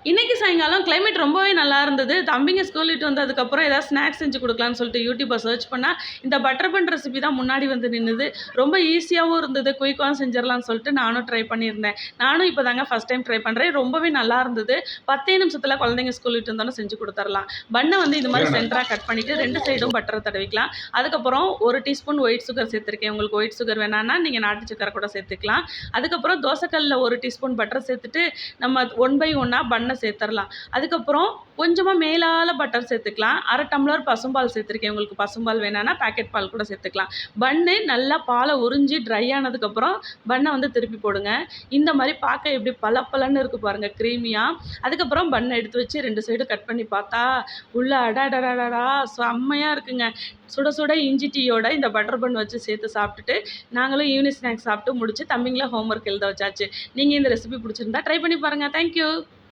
இன்னைக்கு சாயங்காலம் கிளைமேட் ரொம்பவே நல்லா இருந்தது. தம்பிங்க ஸ்கூல் விட்டு வந்ததுக்கப்புறம் ஏதாவது ஸ்நாக்ஸ் செஞ்சு கொடுக்கலான்னு சொல்லிட்டு யூடியூப்பை சர்ச் பண்ணால் இந்த பட்டர் பன் ரெசிபி தான் முன்னாடி வந்து நின்றுது. ரொம்ப ஈஸியாகவும் இருந்தது, குயிக்காகவும் செஞ்சிடலான்னு சொல்லிட்டு நானும் ட்ரை பண்ணியிருந்தேன். நானும் இப்போ தாங்க ஃபஸ்ட் டைம் ட்ரை பண்ணுறேன். ரொம்பவே நல்லா இருந்தது. 10 நிமிஷத்தில் குழந்தைங்க ஸ்கூல் விட்டு வந்தோன்னே செஞ்சு கொடுத்துடலாம். பன்னை வந்து இது மாதிரி சென்டராக கட் பண்ணிவிட்டு 2 சைடும் பட்டரை தடவிக்கலாம். அதுக்கப்புறம் 1 டீஸ்பூன் ஒயிட் சுகர் சேர்த்துருக்கேன். உங்களுக்கு ஒயிட் சுகர் வேணான்னா நீங்கள் நாட்டு சக்கரை கூட சேர்த்துக்கலாம். அதுக்கப்புறம் தோசைக்கல்லில் 1 டீஸ்பூன் பட்டர் சேர்த்துட்டு நம்ம 1 பை 1 பன்னை சேர்த்துடலாம். அதுக்கப்புறம் கொஞ்சமாக மேலால் பட்டர் சேர்த்துக்கலாம். 1/2 டம்ளர் பசும்பால் சேர்த்துருக்கேன். உங்களுக்கு பசும்பால் வேணான்னா பேக்கெட் பால் கூட சேர்த்துக்கலாம். பன்னு நல்லா பாலை உறிஞ்சி ட்ரை ஆனதுக்கப்புறம் பன்னை வந்து திருப்பி போடுங்க. இந்த மாதிரி பார்க்க எப்படி பளபளன்னு இருக்குது பாருங்கள், க்ரீமியாக. அதுக்கப்புறம் பன்னை எடுத்து வச்சு 2 சைடு கட் பண்ணி பார்த்தா உள்ள அடடடடா செம்மையாக இருக்குங்க. சுட சுட இஞ்சி டீயோட இந்த பட்டர் பன் வச்சு சேர்த்து சாப்பிட்டுட்டு நாங்களும் ஈவினிங் ஸ்நாக்ஸ் சாப்பிட்டு முடிச்சு தம்பிங்கள ஹோம்ஒர்க் எழுத வச்சாச்சு. நீங்கள் இந்த ரெசிபி பிடிச்சிருந்தா ட்ரை பண்ணி பாருங்கள். தேங்க்யூ.